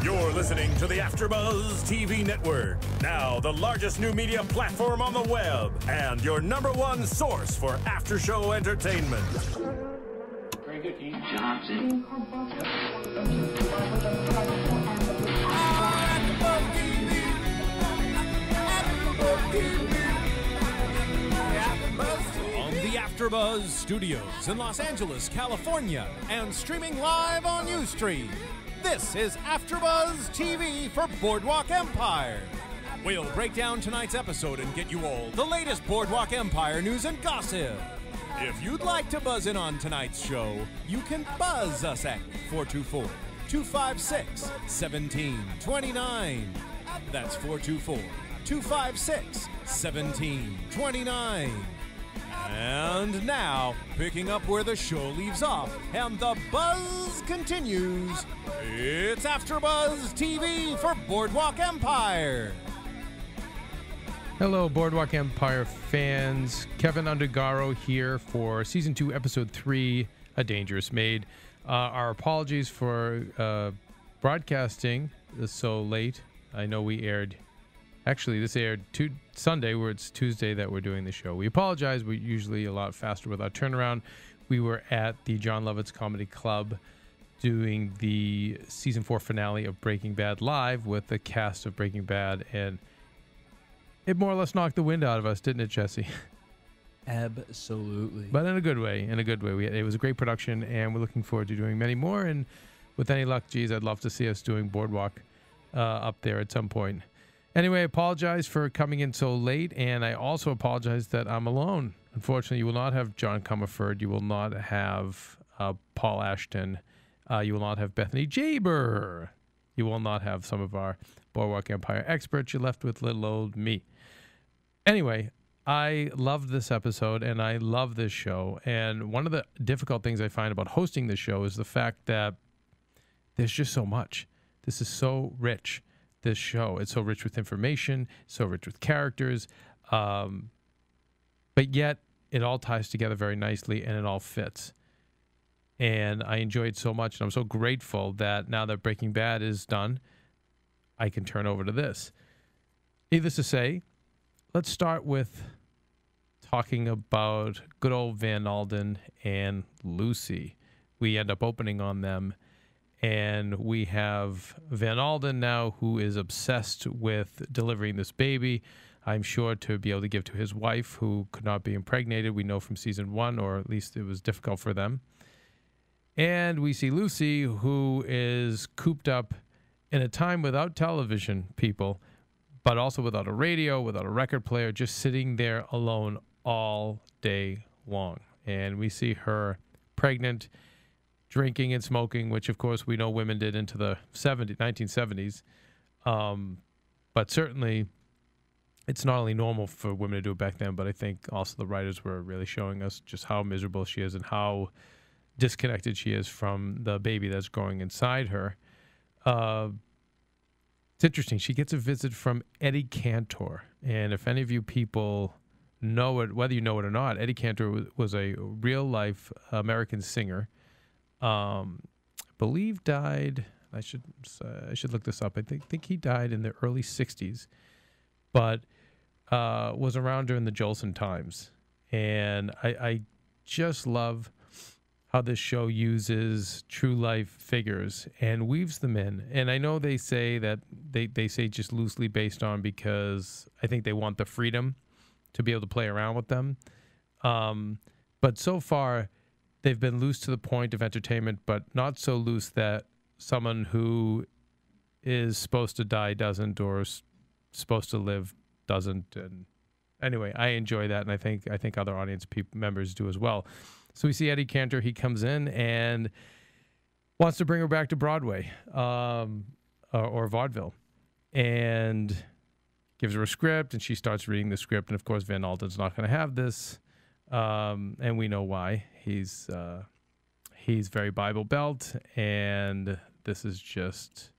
You're listening to the AFTERBUZZ TV network, now the largest new media platform on the web, and your #1 source for after-show entertainment. Very good, Keith Johnson. On the AFTERBUZZ Studios in Los Angeles, California, and streaming live on Ustream. This is AFTERBUZZ TV for Boardwalk Empire. We'll break down tonight's episode and get you all the latest Boardwalk Empire news and gossip. If you'd like to buzz in on tonight's show, you can buzz us at 424-256-1729. That's 424-256-1729. And now, picking up where the show leaves off and the buzz continues, it's AFTERBUZZ TV for Boardwalk Empire. Hello, Boardwalk Empire fans. Keven Undergaro here for Season 2, Episode 3, A Dangerous Maid. Our apologies for broadcasting this so late. I know we aired... Actually, this aired Sunday, where it's Tuesday that we're doing the show. We apologize. We're usually a lot faster with our turnaround. We were at the John Lovitz Comedy Club doing the Season 4 finale of Breaking Bad live with the cast of Breaking Bad, and it more or less knocked the wind out of us, didn't it, Jesse? Absolutely. But in a good way, It was a great production, and we're looking forward to doing many more. And with any luck, geez, I'd love to see us doing Boardwalk up there at some point. Anyway, I apologize for coming in so late, and I also apologize that I'm alone. Unfortunately, you will not have John Comerford. You will not have Paul Ashton. You will not have Bethany Jaber. You will not have some of our Boardwalk Empire experts. You're left with little old me. Anyway, I loved this episode, and I love this show. And one of the difficult things I find about hosting this show is the fact that there's just so much. This is so rich. This show, it's so rich with information, so rich with characters, but yet it all ties together very nicely and it all fits. And I enjoyed so much, and I'm so grateful that now that Breaking Bad is done, I can turn over to this. Needless to say, let's start with talking about good old Van Alden and Lucy. We end up opening on them. And we have Van Alden now, who is obsessed with delivering this baby, I'm sure, to be able to give to his wife, who could not be impregnated. We know from Season 1, or at least it was difficult for them. And we see Lucy, who is cooped up in a time without television, people, but also without a radio, without a record player, just sitting there alone all day long. And we see her pregnant, drinking and smoking, which of course we know women did into the 1970s. But certainly it's not only normal for women to do it back then, but I think also the writers were really showing us just how miserable she is and how disconnected she is from the baby that's growing inside her. It's interesting. She gets a visit from Eddie Cantor. And if any of you people know it, whether you know it or not, Eddie Cantor was a real-life American singer. Believe died. I should look this up. I think he died in the early '60s, but was around during the Jolson times. And I just love how this show uses true life figures and weaves them in. And I know they say that they say just loosely based on, because I think they want the freedom to be able to play around with them. But so far, they've been loose to the point of entertainment, but not so loose that someone who is supposed to die doesn't, or is supposed to live doesn't. And anyway, I enjoy that, and I think other audience members do as well. So we see Eddie Cantor. He comes in and wants to bring her back to Broadway or vaudeville, and gives her a script, and she starts reading the script. And of course, Van Alden's not going to have this. And we know why. He's very Bible Belt, and this is just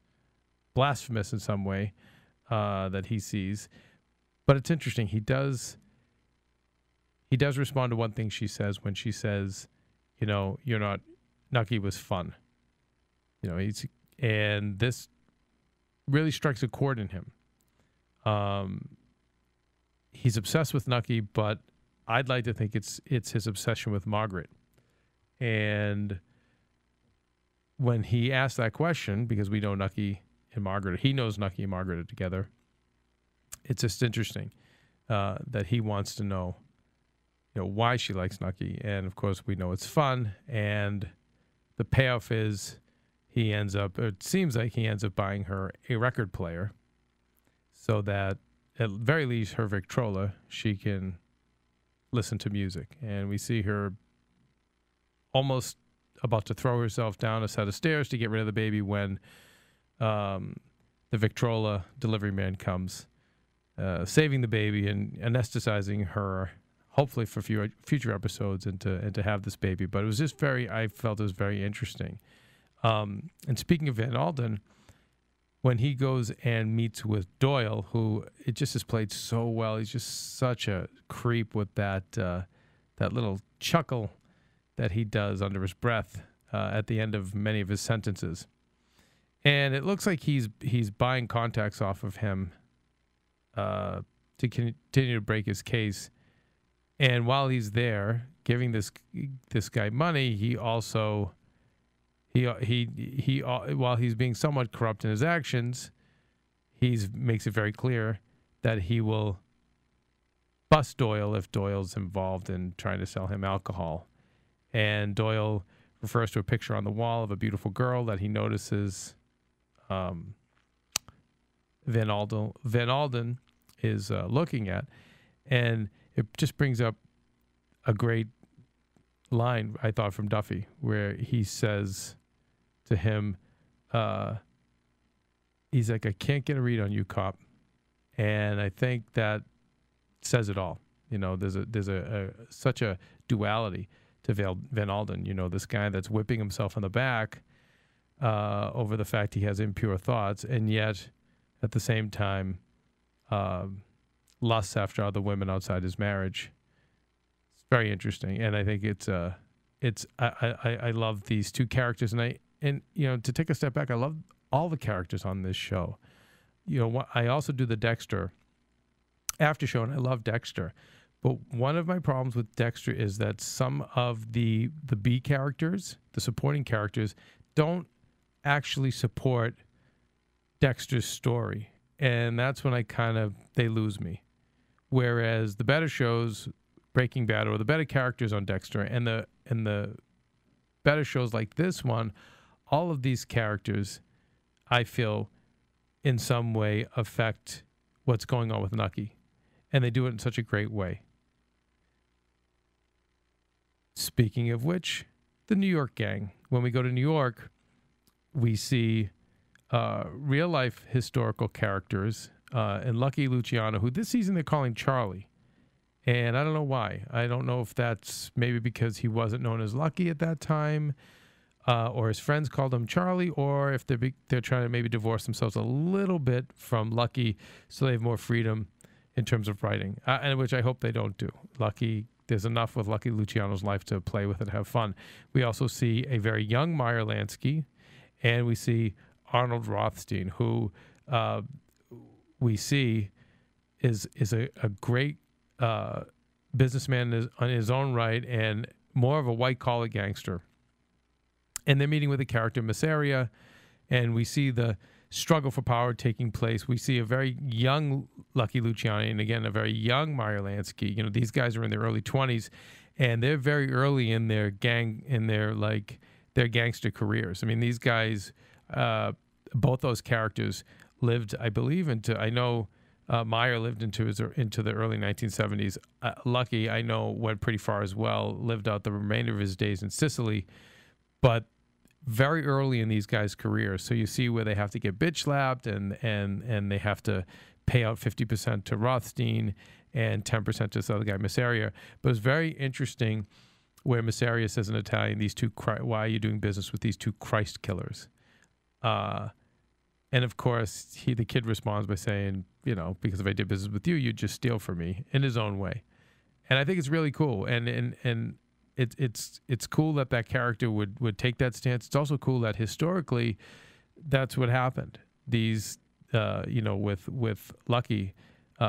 blasphemous in some way that he sees. But it's interesting. He does respond to one thing she says when she says, you know, you're not, Nucky was fun. You know, and this really strikes a chord in him. He's obsessed with Nucky, but I'd like to think it's his obsession with Margaret. And when he asked that question, because we know Nucky and Margaret, he knows Nucky and Margaret are together, it's just interesting that he wants to know, why she likes Nucky. And, of course, we know it's fun. And the payoff is it seems like he ends up buying her a record player so that, at very least, her Victrola, she can listen to music. And we see her almost about to throw herself down a set of stairs to get rid of the baby when the Victrola delivery man comes, saving the baby and anesthetizing her, hopefully for future episodes, and to have this baby. But it was just I felt it was very interesting. And speaking of Van Alden, when he goes and meets with Doyle, who it just is played so well, he's just such a creep with that little chuckle that he does under his breath at the end of many of his sentences. And it looks like he's buying contacts off of him to continue to break his case. And while he's there giving this guy money, he also while he's being somewhat corrupt in his actions, makes it very clear that he will bust Doyle if Doyle's involved in trying to sell him alcohol. And Doyle refers to a picture on the wall of a beautiful girl that he notices Van Alden is looking at. And it just brings up a great line, I thought, from Duffy, where he says to him, he's like, "I can't get a read on you, cop." And I think that says it all. There's such a duality to Van Alden. This guy that's whipping himself in the back over the fact he has impure thoughts, and yet at the same time lusts after other women outside his marriage. It's very interesting, and I think I love these two characters, and to take a step back, I love all the characters on this show. I also do the Dexter after show, and I love Dexter. But one of my problems with Dexter is that some of the B characters, the supporting characters, don't actually support Dexter's story. And that's when they lose me. Whereas the better shows, Breaking Bad, or the better characters on Dexter, and the better shows like this one, all of these characters, I feel, in some way affect what's going on with Nucky. And they do it in such a great way. Speaking of which, the New York gang. When we go to New York, we see real-life historical characters, and Lucky Luciano, who this season they're calling Charlie. And I don't know why. I don't know if that's maybe because he wasn't known as Lucky at that time, or his friends called him Charlie, or if they're trying to maybe divorce themselves a little bit from Lucky so they have more freedom in terms of writing, and which I hope they don't do. There's enough with Lucky Luciano's life to play with and have fun. We also see a very young Meyer Lansky, and we see Arnold Rothstein, who we see is a great businessman on his own right, and more of a white-collar gangster. And they're meeting with the character Masseria, and we see the struggle for power taking place. We see a very young Lucky Luciano, and again, a very young Meyer Lansky. These guys are in their early 20s, and they're very early in their their gangster careers. I mean, these guys, both those characters lived, I believe, Meyer lived into the early 1970s. Lucky, I know, went pretty far as well, lived out the remainder of his days in Sicily, but very early in these guys' careers. So you see where they have to get bitch slapped, and they have to pay out 50% to Rothstein and 10% to this other guy, Masseria. But it's very interesting where Masseria says in Italian, "Why are you doing business with these two Christ killers?" And of course, the kid responds by saying, "Because if I did business with you, you'd just steal from me," in his own way. And I think it's really cool. And it's cool that character would take that stance. It's also cool that historically, that's what happened. These with Lucky,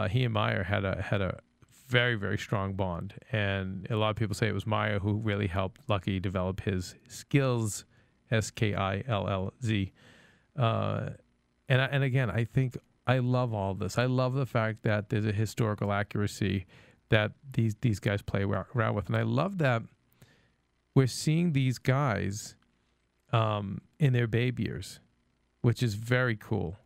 he and Meyer had a very, very strong bond, and a lot of people say it was Meyer who really helped Lucky develop his skills, skillz. And again, I think I love all this. I love the fact that there's a historical accuracy that these guys play around with, and I love that we're seeing these guys in their babe years, which is very cool.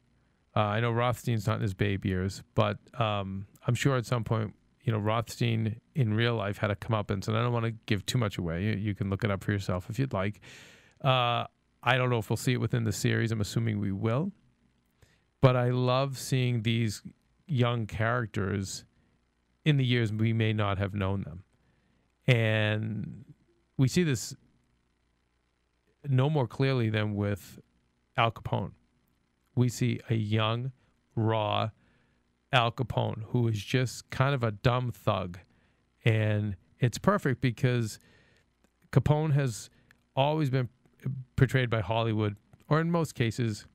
I know Rothstein's not in his babe years, but I'm sure at some point, Rothstein in real life had a comeuppance, and I don't want to give too much away. You can look it up for yourself if you'd like. I don't know if we'll see it within the series. I'm assuming we will. But I love seeing these young characters in the years we may not have known them. And we see this no more clearly than with Al Capone. We see a young, raw Al Capone who is just kind of a dumb thug. And it's perfect because Capone has always been portrayed by Hollywood, or in most cases,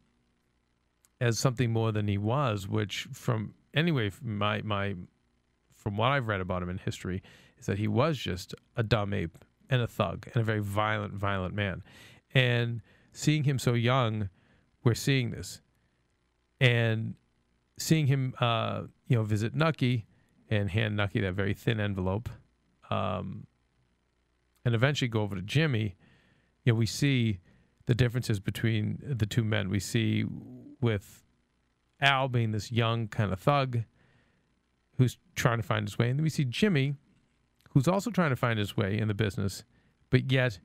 as something more than he was, which from what I've read about him in history is that he was just a dumb ape and a thug and a very violent man. And seeing him so young, we're seeing this. And seeing him, visit Nucky and hand Nucky that very thin envelope, and eventually go over to Jimmy, we see the differences between the two men. We see with Al being this young kind of thug who's trying to find his way, and then we see Jimmy, who's also trying to find his way in the business, but yet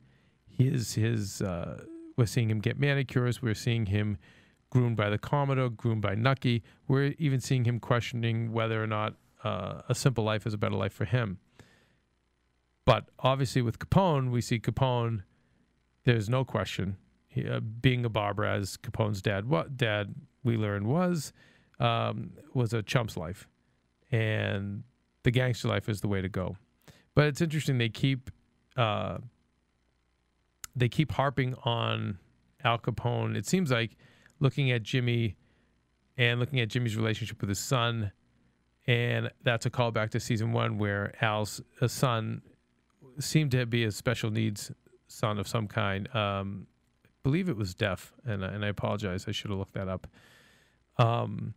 we're seeing him get manicures. We're seeing him groomed by the Commodore, groomed by Nucky. We're even seeing him questioning whether or not a simple life is a better life for him. But obviously with Capone, we see Capone, there's no question, being a barber, as Capone's dad we learned was a chump's life. And the gangster life is the way to go. But it's interesting, they keep harping on Al Capone. It seems like looking at Jimmy and looking at Jimmy's relationship with his son, and that's a callback to season 1 where Al's son seemed to be a special needs son of some kind. I believe it was deaf, and I apologize. I should have looked that up. And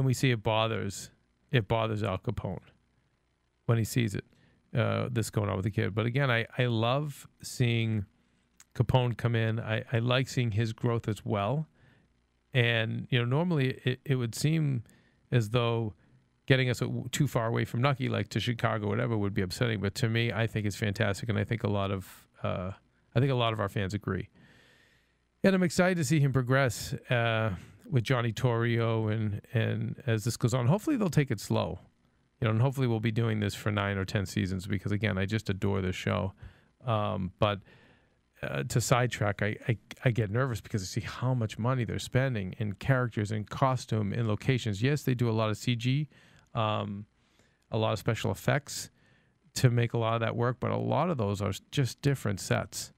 we see it bothers Al Capone when he sees it, this going on with the kid. But again, I love seeing Capone come in. I like seeing his growth as well. And, normally it would seem as though getting us too far away from Nucky, like to Chicago, whatever, would be upsetting. But to me, I think it's fantastic, and I think a lot of our fans agree. And I'm excited to see him progress with Johnny Torrio, and as this goes on, hopefully they'll take it slow, and hopefully we'll be doing this for 9 or 10 seasons, because again, I just adore this show. But to sidetrack, I get nervous because I see how much money they're spending in characters and costume and locations. Yes, they do a lot of CG, a lot of special effects to make a lot of that work, but a lot of those are just different sets,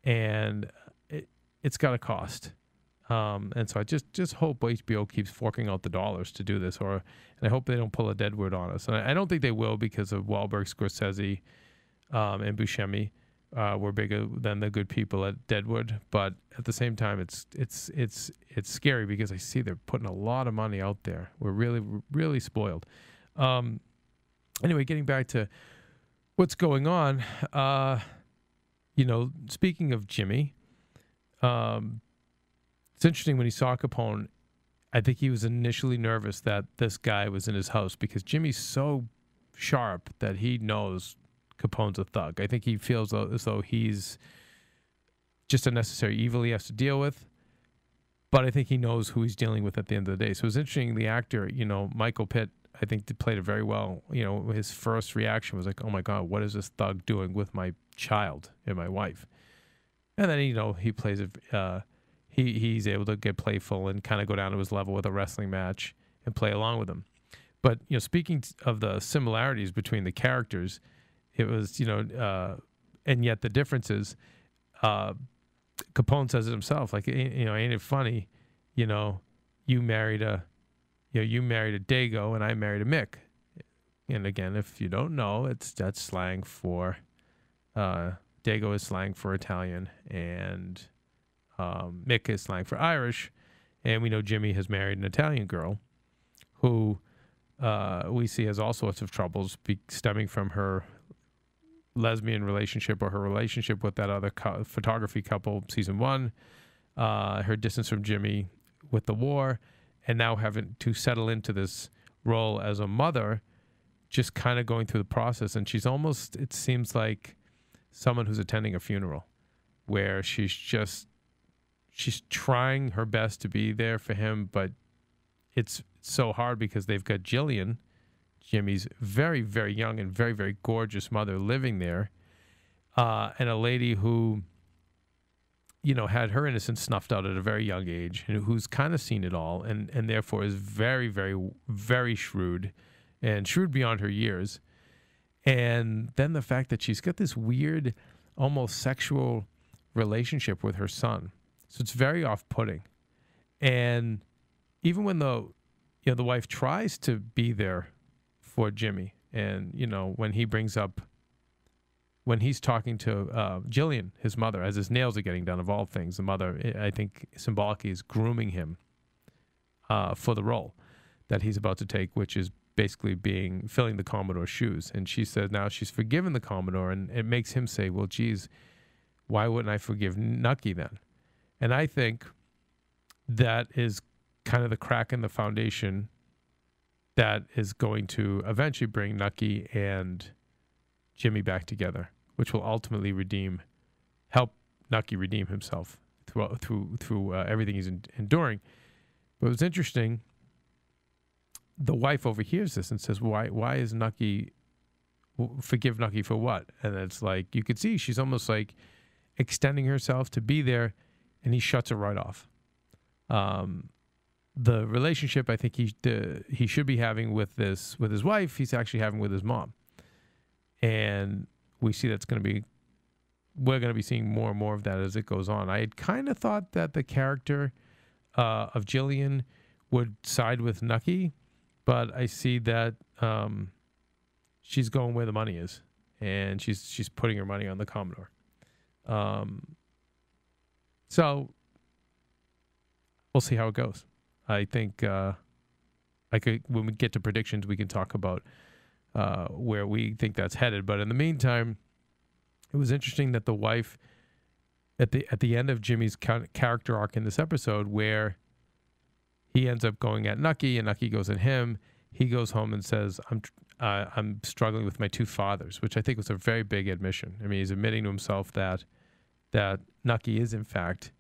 and it's got to cost. And so I just hope HBO keeps forking out the dollars to do this, and I hope they don't pull a Deadwood on us. And I don't think they will, because of Wahlberg, Scorsese, and Buscemi. We're bigger than the good people at Deadwood, but at the same time, it's scary because I see they're putting a lot of money out there. We're really, really spoiled. Anyway, getting back to what's going on, speaking of Jimmy, it's interesting when he saw Capone. I think he was initially nervous that this guy was in his house, because Jimmy's so sharp that he knows Capone's a thug. I think he feels as though he's just a necessary evil he has to deal with, but I think he knows who he's dealing with at the end of the day. So it's interesting, the actor, Michael Pitt, I think played it very well. His first reaction was like, oh my God, what is this thug doing with my child and my wife? And then, he plays it, he's able to get playful and kind of go down to his level with a wrestling match and play along with him. But, speaking of the similarities between the characters, it was, and yet the differences, Capone says it himself, like, ain't it funny, you married a Dago and I married a Mick. And again, if you don't know, that's slang for Dago is slang for Italian, and Mick is slang for Irish. And we know Jimmy has married an Italian girl who we see has all sorts of troubles stemming from her lesbian relationship or her relationship with that other photography couple, season 1, her distance from Jimmy with the war, and now having to settle into this role as a mother, just kind of going through the process. And she's almost, it seems like someone who's attending a funeral, where she's trying her best to be there for him, but it's so hard because they've got Jillian, Jimmy's very, very young and very, very gorgeous mother, living there, and a lady who, had her innocence snuffed out at a very young age, and who's kind of seen it all, and therefore is very, very, very shrewd, and shrewd beyond her years. And then the fact that she's got this weird, almost sexual relationship with her son. So it's very off-putting. And even when the wife tries to be there for Jimmy, and, when he's talking to Jillian, his mother, as his nails are getting done, of all things, the mother, I think symbolically, is grooming him for the role that he's about to take, which is basically filling the Commodore's shoes. And she says now she's forgiven the Commodore, and it makes him say, well, geez, why wouldn't I forgive Nucky then? And I think that is kind of the crack in the foundation that is going to eventually bring Nucky and Jimmy back together, which will ultimately help Nucky redeem himself through everything he's enduring. But it was interesting. The wife overhears this and says, why is Nucky, forgive Nucky for what? And it's like, you could see she's almost like extending herself to be there, and he shuts her right off. The relationship I think he should be having with his wife, he's actually having with his mom. And we see we're going to be seeing more and more of that as it goes on. I had kind of thought that the character of Jillian would side with Nucky, but I see that she's going where the money is, and she's putting her money on the Commodore. So we'll see how it goes. I think when we get to predictions, we can talk about where we think that's headed. But in the meantime, it was interesting that the wife, at the end of Jimmy's character arc in this episode, where he ends up going at Nucky and Nucky goes at him, he goes home and says, I'm struggling with my two fathers, which I think was a very big admission. I mean, he's admitting to himself that Nucky is, in fact,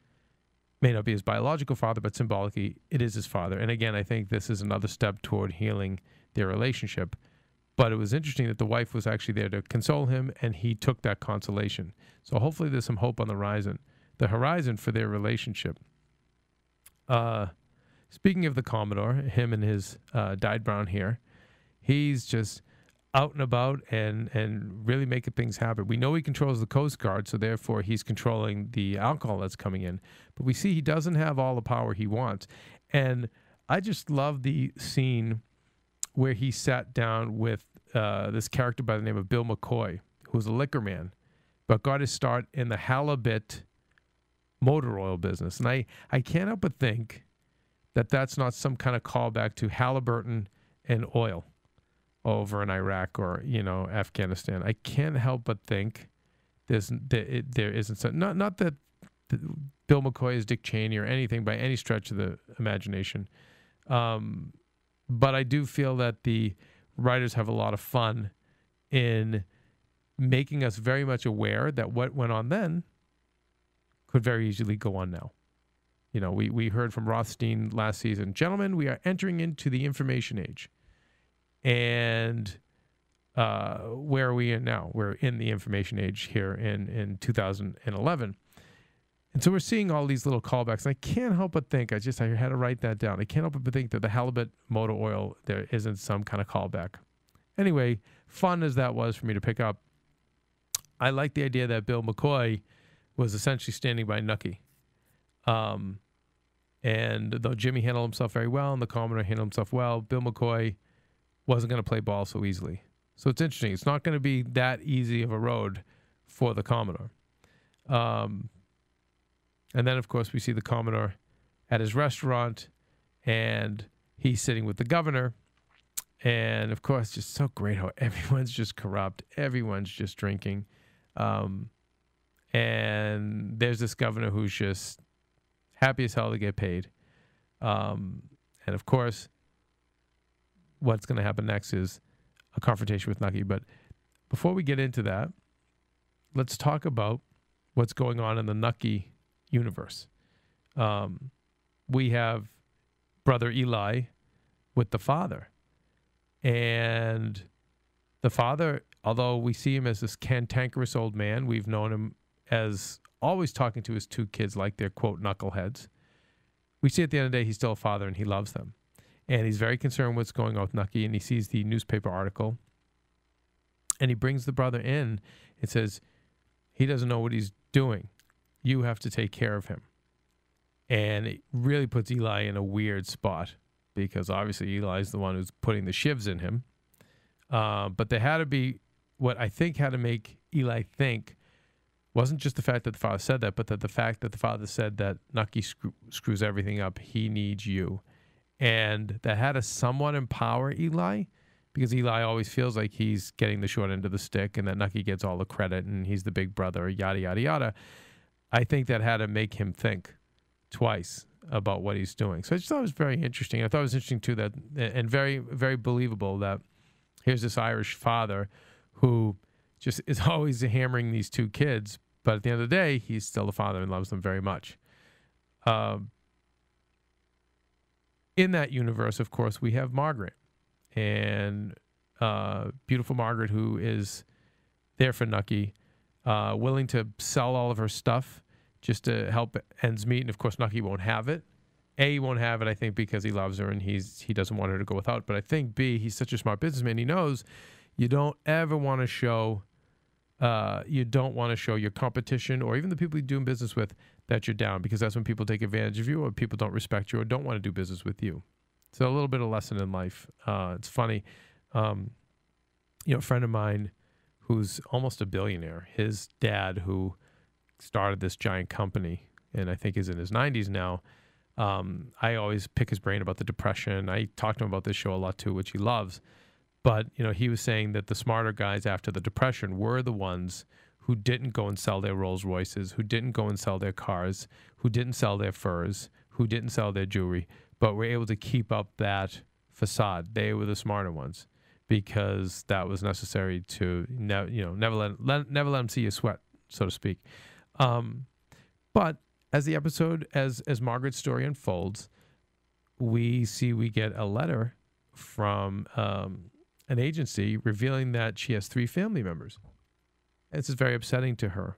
may not be his biological father, but symbolically it is his father. And again, I think this is another step toward healing their relationship. But it was interesting that the wife was actually there to console him, and he took that consolation. So hopefully there's some hope on the horizon for their relationship. Speaking of the Commodore, him and his dyed brown hair, he's just out and about and really making things happen. We know he controls the Coast Guard, so therefore he's controlling the alcohol that's coming in. But we see he doesn't have all the power he wants. And I just love the scene where he sat down with this character by the name of Bill McCoy, who's a liquor man, but got his start in the halibut motor oil business. And I can't help but think that that's not some kind of callback to Halliburton and oil over in Iraq or, Afghanistan. I can't help but think there isn't some, not that Bill McCoy is Dick Cheney or anything by any stretch of the imagination. But I do feel that the writers have a lot of fun in making us very much aware that what went on then could very easily go on now. We heard from Rothstein last season, gentlemen, we are entering into the information age. And where are we in now? We're in the information age here in 2011. And so we're seeing all these little callbacks. And I can't help but think, I had to write that down. I can't help but think that the halibut motor oil, there isn't some kind of callback. Anyway, fun as that was for me to pick up, I like the idea that Bill McCoy was essentially standing by Nucky. And And though Jimmy handled himself very well and the Commodore handled himself well, Bill McCoy wasn't going to play ball so easily. So it's interesting. It's not going to be that easy of a road for the Commodore. And then, of course, we see the Commodore at his restaurant, and he's sitting with the governor. And, of course, just so great how everyone's just corrupt. Everyone's just drinking. And there's this governor who's just happy as hell to get paid. And, of course, what's going to happen next is a confrontation with Nucky. But before we get into that, let's talk about what's going on in the Nucky universe. We have brother Eli with the father. And the father, although we see him as this cantankerous old man, we've known him as always talking to his two kids like they're, quote, knuckleheads. We see at the end of the day he's still a father and he loves them. And he's very concerned what's going on with Nucky, and he sees the newspaper article. And he brings the brother in and says, he doesn't know what he's doing. You have to take care of him. And it really puts Eli in a weird spot because obviously Eli's the one who's putting the shivs in him. But there had to be what I think had to make Eli think wasn't just the fact that the father said that, but that the fact that the father said that Nucky screws everything up. He needs you. And that had to somewhat empower Eli because Eli always feels like he's getting the short end of the stick and that Nucky gets all the credit and he's the big brother, yada, yada, yada. I think that had to make him think twice about what he's doing. So I just thought it was very interesting. I thought it was interesting, too, that and very, very believable that here's this Irish father who just is always hammering these two kids, but at the end of the day, he's still a father and loves them very much. In that universe, of course, we have Margaret. And beautiful Margaret, who is there for Nucky, willing to sell all of her stuff just to help ends meet. And, of course, Nucky won't have it. A, he won't have it, I think, because he loves her and he doesn't want her to go without. But I think, B, he's such a smart businessman. He knows you don't ever want to show your competition or even the people you're doing business with that you're down, because that's when people take advantage of you or people don't respect you or don't want to do business with you. So a little bit of lesson in life. It's funny. A friend of mine who's almost a billionaire, his dad, who started this giant company and I think is in his 90s now, I always pick his brain about the Depression. I talk to him about this show a lot too, which he loves. But, he was saying that the smarter guys after the Depression were the ones who didn't go and sell their Rolls Royces, who didn't go and sell their cars, who didn't sell their furs, who didn't sell their jewelry, but were able to keep up that facade. They were the smarter ones because that was necessary to never let them see you sweat, so to speak. But as the episode, as Margaret's story unfolds, we get a letter from an agency revealing that she has 3 family members. This is very upsetting to her.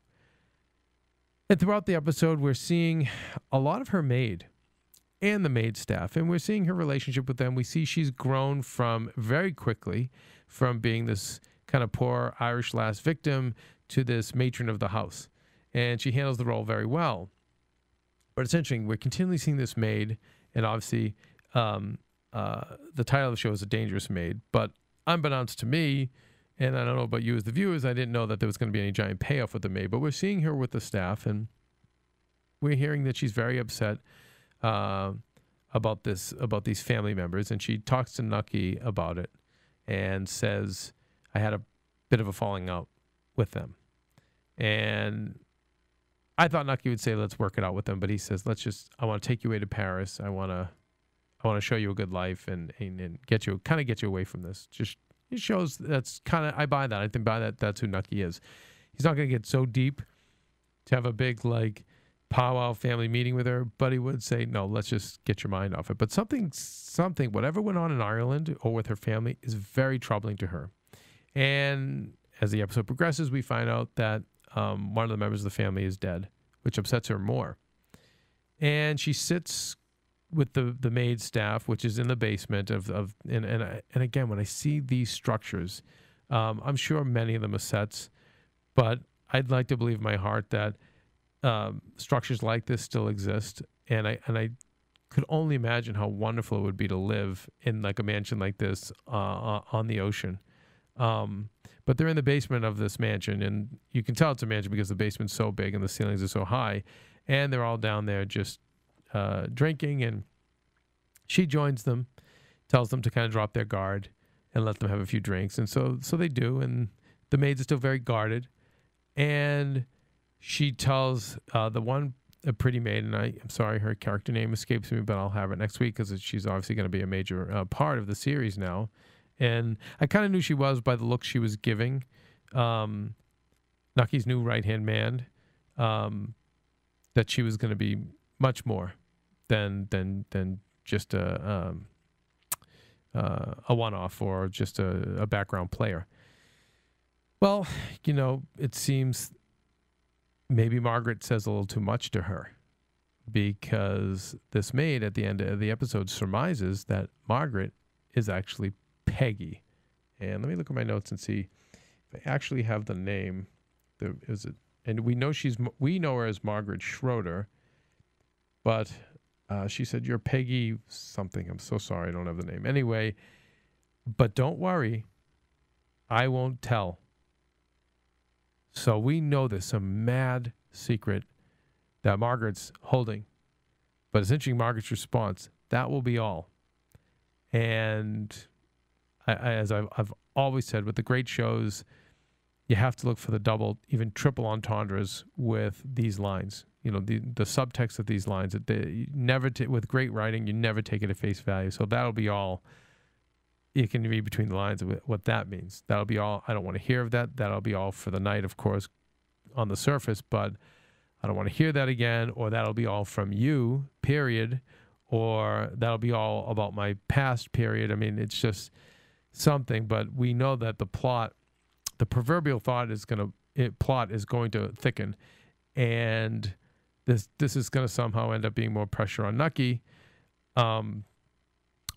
And throughout the episode, we're seeing a lot of her maid and the maid staff, and we're seeing her relationship with them. We see she's grown from very quickly from being this kind of poor Irish last victim to this matron of the house. And she handles the role very well. But it's interesting. We're continually seeing this maid, and obviously the title of the show is A Dangerous Maid. But unbeknownst to me, and I don't know about you as the viewers, I didn't know that there was going to be any giant payoff with the maid. But we're seeing her with the staff, and we're hearing that she's very upset about these family members. And she talks to Nucky about it and says, I had a bit of a falling out with them. And I thought Nucky would say, let's work it out with them. But he says, I want to take you away to Paris. I want to show you a good life and get you away from this. It shows that's kind of, I buy that. I think that's who Nucky is. He's not going to get so deep to have a big powwow family meeting with her, but he would say, no, let's just get your mind off it. But something, whatever went on in Ireland or with her family is very troubling to her. And as the episode progresses, we find out that one of the members of the family is dead, which upsets her more. And she sits with the maid staff, which is in the basement and again, when I see these structures, I'm sure many of them are sets, but I'd like to believe in my heart that structures like this still exist. And I could only imagine how wonderful it would be to live in like a mansion like this on the ocean. But they're in the basement of this mansion, and you can tell it's a mansion because the basement's so big and the ceilings are so high, and they're all down there just drinking, and she joins them, tells them to kind of drop their guard and let them have a few drinks. And so they do, and the maids are still very guarded. And she tells the one, a pretty maid, and I'm sorry, her character name escapes me, but I'll have it next week because she's obviously going to be a major part of the series now. And I kind of knew she was by the look she was giving. Nucky's new right-hand man, that she was going to be much more than just a one-off or just a background player. Well, you know, it seems maybe Margaret says a little too much to her, because this maid at the end of the episode surmises that Margaret is actually Peggy. And let me look at my notes and see if I actually have the name. And we know her as Margaret Schroeder, but she said, "You're Peggy something." I'm so sorry, I don't have the name. Anyway, but don't worry, I won't tell. So we know there's some mad secret that Margaret's holding. But it's interesting, Margaret's response, "That will be all." And as I've always said, with the great shows, you have to look for the double, even triple entendres with these lines. You know, the subtext of these lines. With great writing, you never take it at face value. So that'll be all. You can read between the lines of what that means. That'll be all. I don't want to hear of that. That'll be all for the night, of course, on the surface. But I don't want to hear that again. Or that'll be all from you, period. Or that'll be all about my past, period. I mean, it's just something. But we know that the plot, the proverbial plot is going to thicken, and this is going to somehow end up being more pressure on Nucky.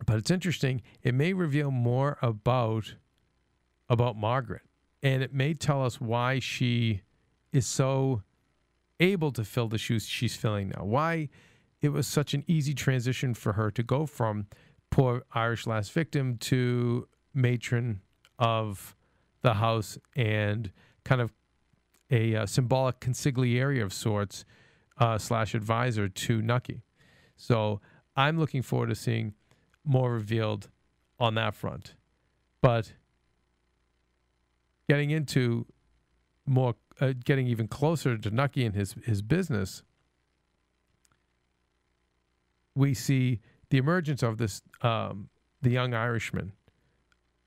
But it's interesting. It may reveal more about Margaret, and it may tell us why she is so able to fill the shoes she's filling now. Why it was such an easy transition for her to go from poor Irish last victim to matron of the house and kind of a symbolic consigliere of sorts / advisor to Nucky. So I'm looking forward to seeing more revealed on that front. But getting into more, getting even closer to Nucky and his business, we see the emergence of this, the young Irishman.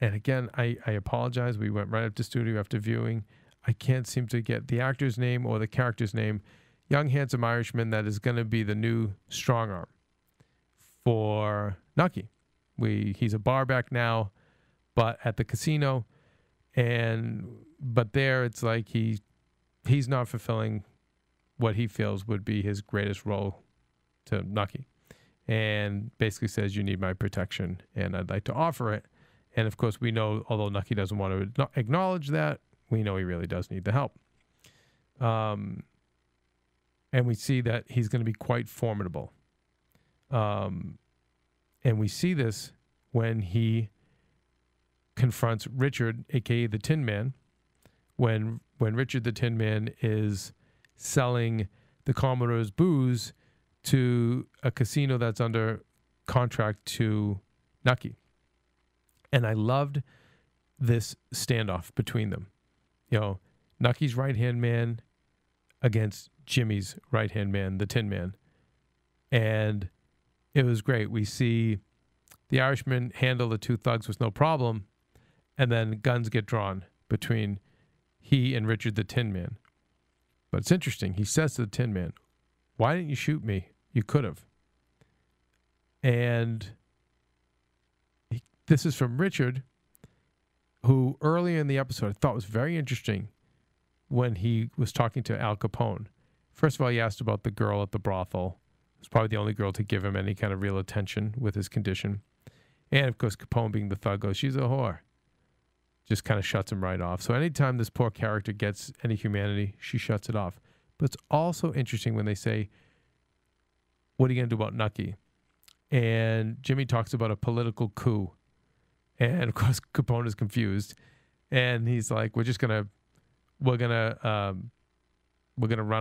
And again, I apologize. We went right up to studio after viewing. I can't seem to get the actor's name or the character's name. Young, handsome Irishman that is going to be the new strong arm for Nucky. He's a barback now, but at the casino, but there it's like he's not fulfilling what he feels would be his greatest role to Nucky, and basically says, "You need my protection, and I'd like to offer it." And of course, we know, although Nucky doesn't want to acknowledge that, we know he really does need the help. And we see that he's going to be quite formidable. And we see this when he confronts Richard, a.k.a. the Tin Man, when Richard the Tin Man is selling the Commodore's booze to a casino that's under contract to Nucky. And I loved this standoff between them. You know, Nucky's right-hand man against Jimmy's right-hand man, the Tin Man. And it was great. We see the Irishman handle the two thugs with no problem, and then guns get drawn between he and Richard the Tin Man. But it's interesting. He says to the Tin Man, "Why didn't you shoot me? You could have." And this is from Richard, who earlier in the episode I thought was very interesting when he was talking to Al Capone. First of all, he asked about the girl at the brothel. It was probably the only girl to give him any kind of real attention with his condition. And, of course, Capone, being the thug, goes, "She's a whore." Just kind of shuts him right off. So anytime this poor character gets any humanity, she shuts it off. But it's also interesting when they say, "What are you going to do about Nucky?" And Jimmy talks about a political coup. And of course, Capone is confused. And he's like, we're gonna run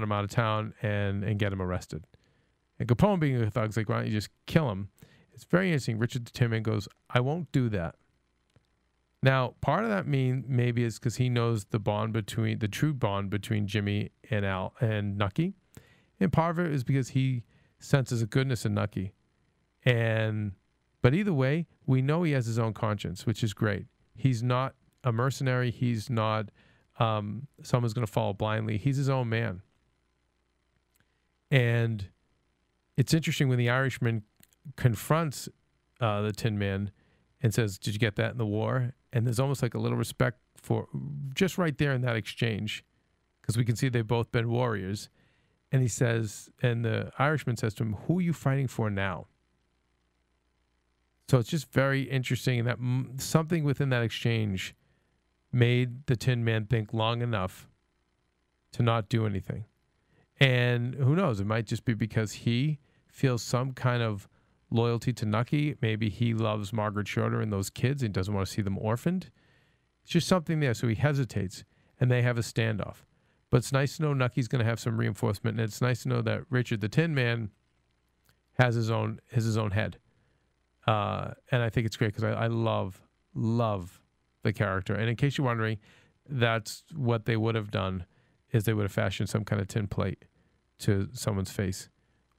him out of town and get him arrested. And Capone, being a thug, is like, why don't you just kill him? It's very interesting. Richard the Tin Man goes, I won't do that. Now, part of that maybe is because he knows the true bond between Jimmy and Al and Nucky. And part of it is because he senses a goodness in Nucky. But either way, we know he has his own conscience, which is great. He's not a mercenary. He's not someone's going to follow blindly. He's his own man. And it's interesting when the Irishman confronts the Tin Man and says, did you get that in the war? And there's almost like a little respect for just right there in that exchange, because we can see they've both been warriors. And he says, and the Irishman says to him, who are you fighting for now? So it's just very interesting that something within that exchange made the Tin Man think long enough to not do anything. And who knows, it might just be because he feels some kind of loyalty to Nucky. Maybe he loves Margaret Schroeder and those kids and doesn't want to see them orphaned. It's just something there. So he hesitates and they have a standoff. But it's nice to know Nucky's going to have some reinforcement. And it's nice to know that Richard the Tin Man has his own head. And I think it's great because I love the character. And in case you're wondering, that's what they would have done, is they would have fashioned some kind of tin plate to someone's face,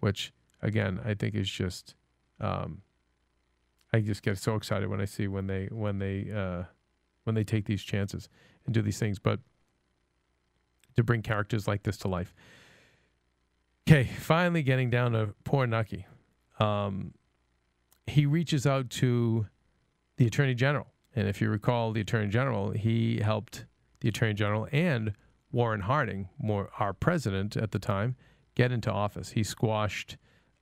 which again I think is just I just get so excited when I see when they take these chances and do these things, but to bring characters like this to life. Okay, finally getting down to poor Nucky. He reaches out to the Attorney General. And if you recall, the Attorney General, he helped the Attorney General and Warren Harding, our president at the time, get into office. He squashed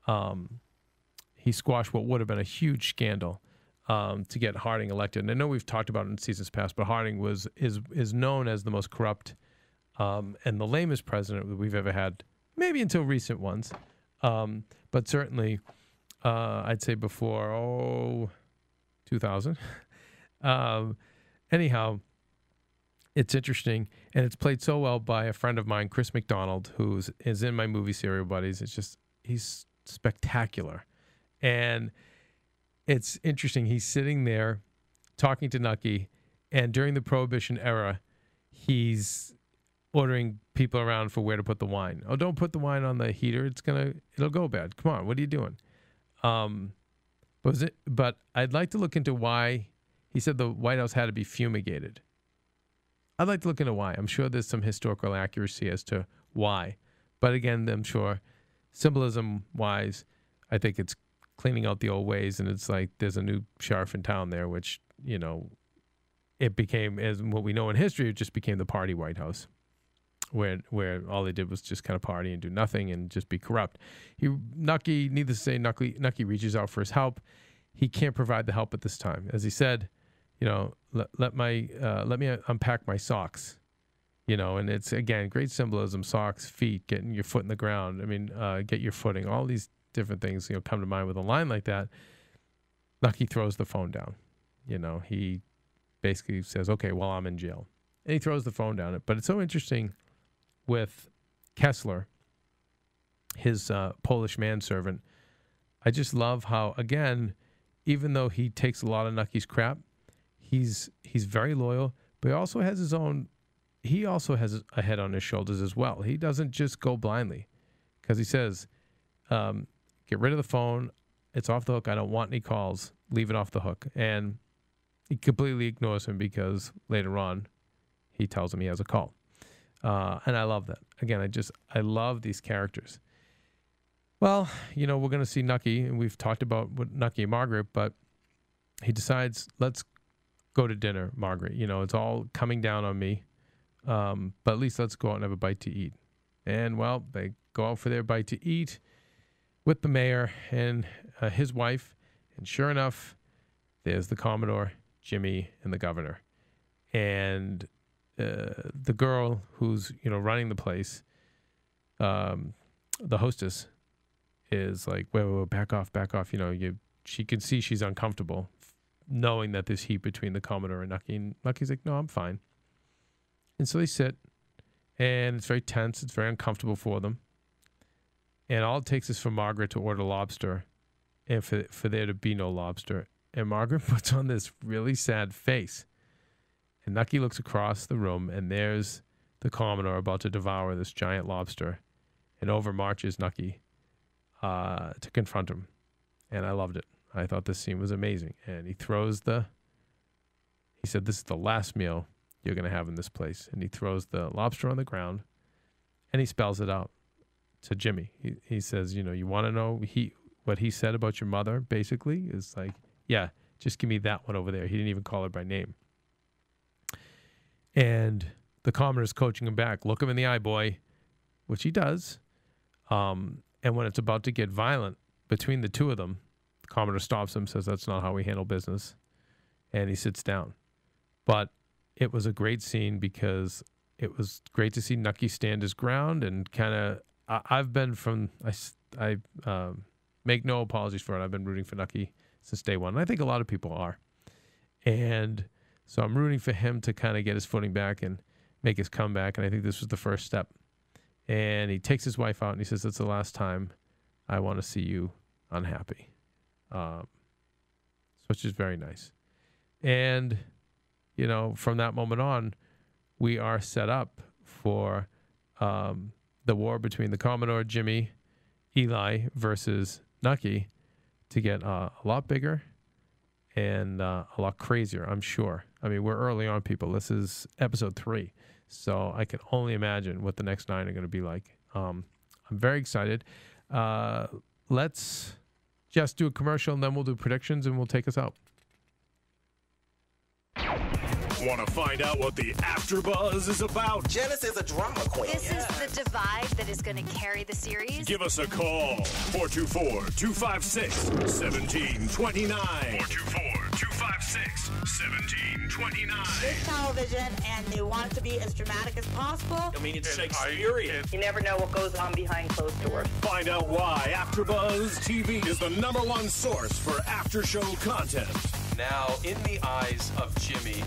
what would have been a huge scandal to get Harding elected. And I know we've talked about it in seasons past, but Harding is known as the most corrupt and the lamest president that we've ever had, maybe until recent ones. But certainly, I'd say before 2000. Anyhow, it's interesting, and it's played so well by a friend of mine, Chris McDonald, who is in my movie Serial Buddies. It's just, he's spectacular. And it's interesting. He's sitting there talking to Nucky, and during the Prohibition era, he's ordering people around for where to put the wine. Oh, don't put the wine on the heater. It'll go bad. Come on, what are you doing? But I'd like to look into why he said the White House had to be fumigated. I'd like to look into why. I'm sure there's some historical accuracy as to why. But again, I'm sure symbolism-wise, I think it's cleaning out the old ways, and it's like there's a new sheriff in town there, which, you know, it became, as what we know in history, it just became the party White House, where all they did was just kind of party and do nothing and just be corrupt. Nucky, needless to say, Nucky reaches out for his help. He can't provide the help at this time. As he said, you know, let me unpack my socks, you know, and it's, again, great symbolism, socks, feet, getting your foot in the ground. I mean, get your footing, all these different things, you know, come to mind with a line like that. Nucky throws the phone down. You know, he basically says, okay, well, I'm in jail. And he throws the phone down. But it's so interesting with Kessler, his Polish manservant. I just love how, again, even though he takes a lot of Nucky's crap, he's very loyal, but he also has his own, he also has a head on his shoulders as well. He doesn't just go blindly, because he says, get rid of the phone. It's off the hook. I don't want any calls. Leave it off the hook. And he completely ignores him because later on he tells him he has a call. And I love that. Again, I love these characters. Well, you know, we're going to see Nucky, and we've talked about Nucky and Margaret, but he decides, let's go to dinner, Margaret. You know, it's all coming down on me, but at least let's go out and have a bite to eat. And, well, they go out for their bite to eat with the mayor and his wife, and sure enough, there's the Commodore, Jimmy, and the governor. And the girl who's, you know, running the place, the hostess, is like, wait, back off. You know, she can see she's uncomfortable, knowing that there's heat between the Commodore and Nucky. And Lucky's like, no, I'm fine. And so they sit, and it's very tense. It's very uncomfortable for them. And all it takes is for Margaret to order lobster, and for there to be no lobster. And Margaret puts on this really sad face. And Nucky looks across the room, and there's the Commodore about to devour this giant lobster. And over marches Nucky to confront him. And I loved it. I thought this scene was amazing. And he said, this is the last meal you're going to have in this place. And he throws the lobster on the ground, and he spells it out to Jimmy. He says, you know, you want to know what he said about your mother, basically, is like, yeah, just give me that one over there. He didn't even call her by name. And the Commodore's coaching him back. Look him in the eye, boy, which he does. And when it's about to get violent between the two of them, the Commodore stops him, says, that's not how we handle business. And he sits down. But it was a great scene because it was great to see Nucky stand his ground and kind of, I've been from, I make no apologies for it. I've been rooting for Nucky since day one. And I think a lot of people are. And so I'm rooting for him to kind of get his footing back and make his comeback. And I think this was the first step. And he takes his wife out and he says, that's the last time I want to see you unhappy. Which is very nice. And, you know, from that moment on, we are set up for the war between the Commodore, Jimmy, Eli versus Nucky to get a lot bigger and a lot crazier, I'm sure. I mean, we're early on, people. This is episode 3. So I can only imagine what the next 9 are going to be like. I'm very excited. Let's just do a commercial, and then we'll do predictions, and we'll take us out. Want to find out what the AfterBuzz is about? Janice is a drama queen. This is the divide that is going to carry the series. Give us a call. 424-256-1729. 424-256-1729. It's television, and they want it to be as dramatic as possible. I mean, it's Shakespearean. You never know what goes on behind closed doors. Find out why AfterBuzz TV is the #1 source for after-show content. Now, in the eyes of Jimmy,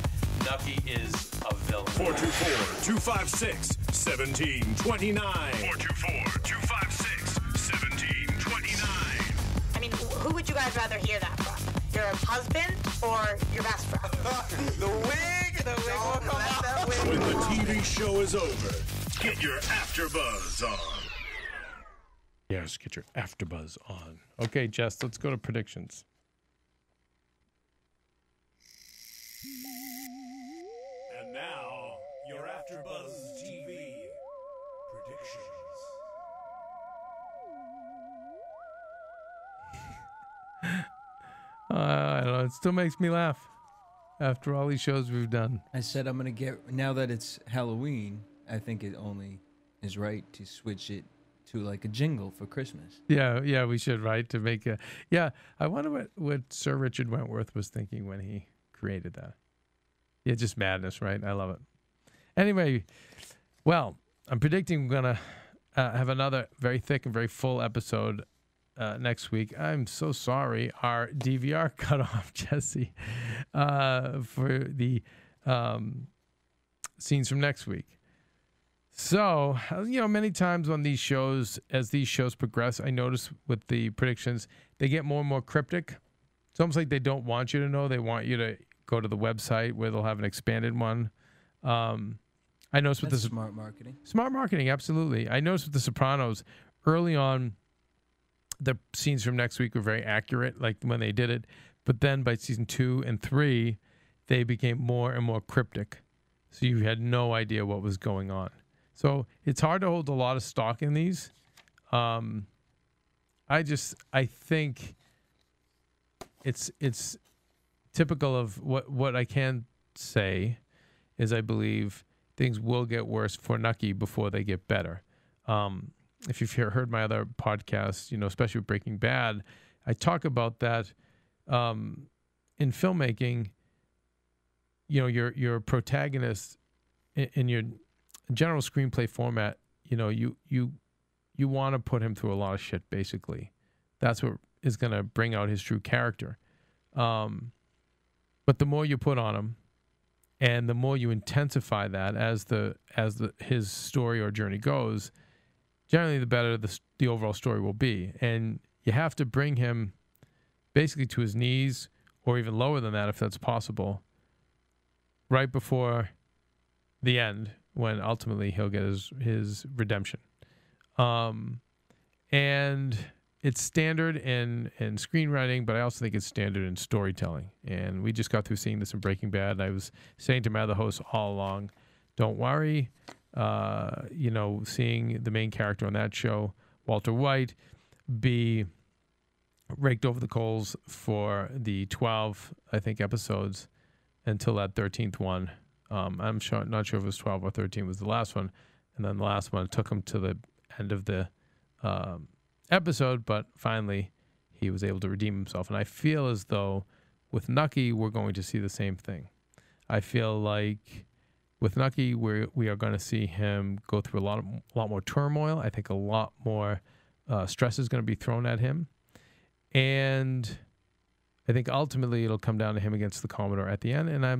Nucky is a villain. 424-256-1729. 424-256-1729. I mean, who would you guys rather hear that from? Your husband or your best friend? The wig will come out. When the TV show is over, get your AfterBuzz on. Yes, get your AfterBuzz on. Okay, Jess, let's go to predictions. And now, your AfterBuzz TV predictions. I don't know. It still makes me laugh after all these shows we've done. I said I'm going to get, now that it's Halloween, I think it only is right to switch it to like a jingle for Christmas. Yeah, we should, right? To make a, yeah, I wonder what Sir Richard Wentworth was thinking when he created that. Yeah, just madness, right? I love it. Anyway, well, I'm predicting we're going to have another very thick and very full episode next week. I'm so sorry. Our DVR cut off, Jesse, for the scenes from next week. So, you know, many times on these shows, as these shows progress, I notice with the predictions, they get more and more cryptic. It's almost like they don't want you to know. They want you to go to the website where they'll have an expanded one. I noticed with That's the smart marketing. Smart marketing, absolutely. I noticed with The Sopranos, early on, the scenes from next week were very accurate, like when they did it. But then by season 2 and 3, they became more and more cryptic. So you had no idea what was going on. So it's hard to hold a lot of stock in these. I think it's typical of what I can say is I believe things will get worse for Nucky before they get better. If you've heard my other podcasts, you know, especially with Breaking Bad, I talk about that in filmmaking. You know, your protagonist in your general screenplay format, you know, you want to put him through a lot of shit, basically. that's what is going to bring out his true character. But the more you put on him, and the more you intensify that as his story or journey goes, generally the better the overall story will be. And you have to bring him basically to his knees, or even lower than that if that's possible, right before the end, when ultimately he'll get his redemption. And it's standard in screenwriting, but I also think it's standard in storytelling. And we just got through seeing this in Breaking Bad, and I was saying to my other hosts all along, don't worry, seeing the main character on that show, Walter White, be raked over the coals for the 12, I think, episodes until that 13th one. I'm not sure if it was 12 or 13 was the last one. And then the last one took him to the end of the episode, but finally he was able to redeem himself. And I feel as though with Nucky, we're going to see the same thing. I feel like with Nucky, we are going to see him go through a lot more turmoil. I think a lot more stress is going to be thrown at him. And I think ultimately it'll come down to him against the Commodore at the end. And I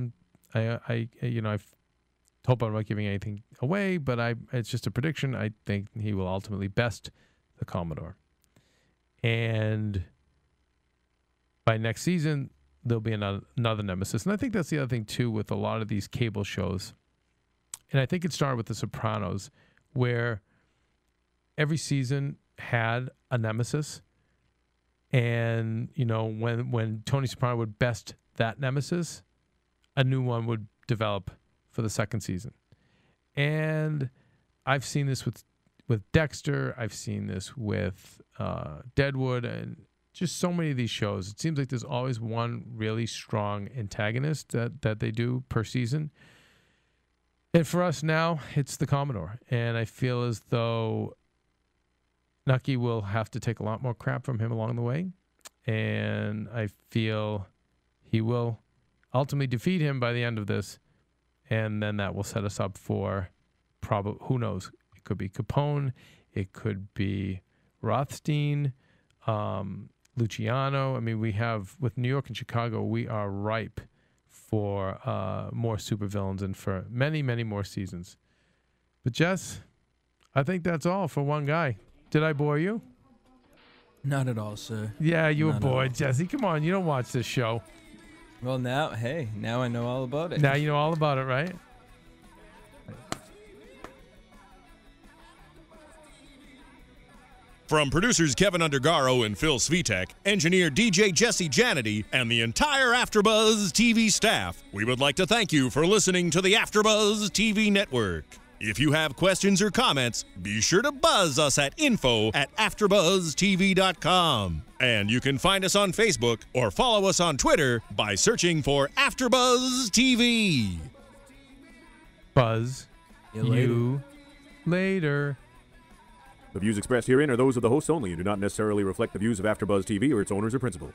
hope I'm not giving anything away, but it's just a prediction. I think he will ultimately best the Commodore. And by next season, there'll be another nemesis. And I think that's the other thing, too, with a lot of these cable shows. And I think it started with The Sopranos, where every season had a nemesis. And, when Tony Soprano would best that nemesis, a new one would develop for the second season. And I've seen this with Dexter. I've seen this with Deadwood, and just so many of these shows. It seems like there's always one really strong antagonist that they do per season. And for us now, it's the Commodore. And I feel as though Nucky will have to take a lot more crap from him along the way. And I feel he will ultimately defeat him by the end of this. And then that will set us up for who knows? It could be Capone. It could be Rothstein, Luciano. I mean, we have, with New York and Chicago, we are ripe for more supervillains and for many, many more seasons. But Jess, I think that's all for one guy. Did I bore you? Not at all, sir. Yeah, you were bored, Jesse. Come on, you don't watch this show. Well, now I know all about it. Now you know all about it, right? From producers Keven Undergaro and Phil Svitek, engineer DJ Jesse Janity, and the entire AfterBuzz TV staff, we would like to thank you for listening to the AfterBuzz TV network. If you have questions or comments, be sure to buzz us at info@AfterBuzzTV.com. And you can find us on Facebook or follow us on Twitter by searching for AfterBuzz TV. Buzz you later. The views expressed herein are those of the hosts only and do not necessarily reflect the views of AfterBuzz TV or its owners or principals.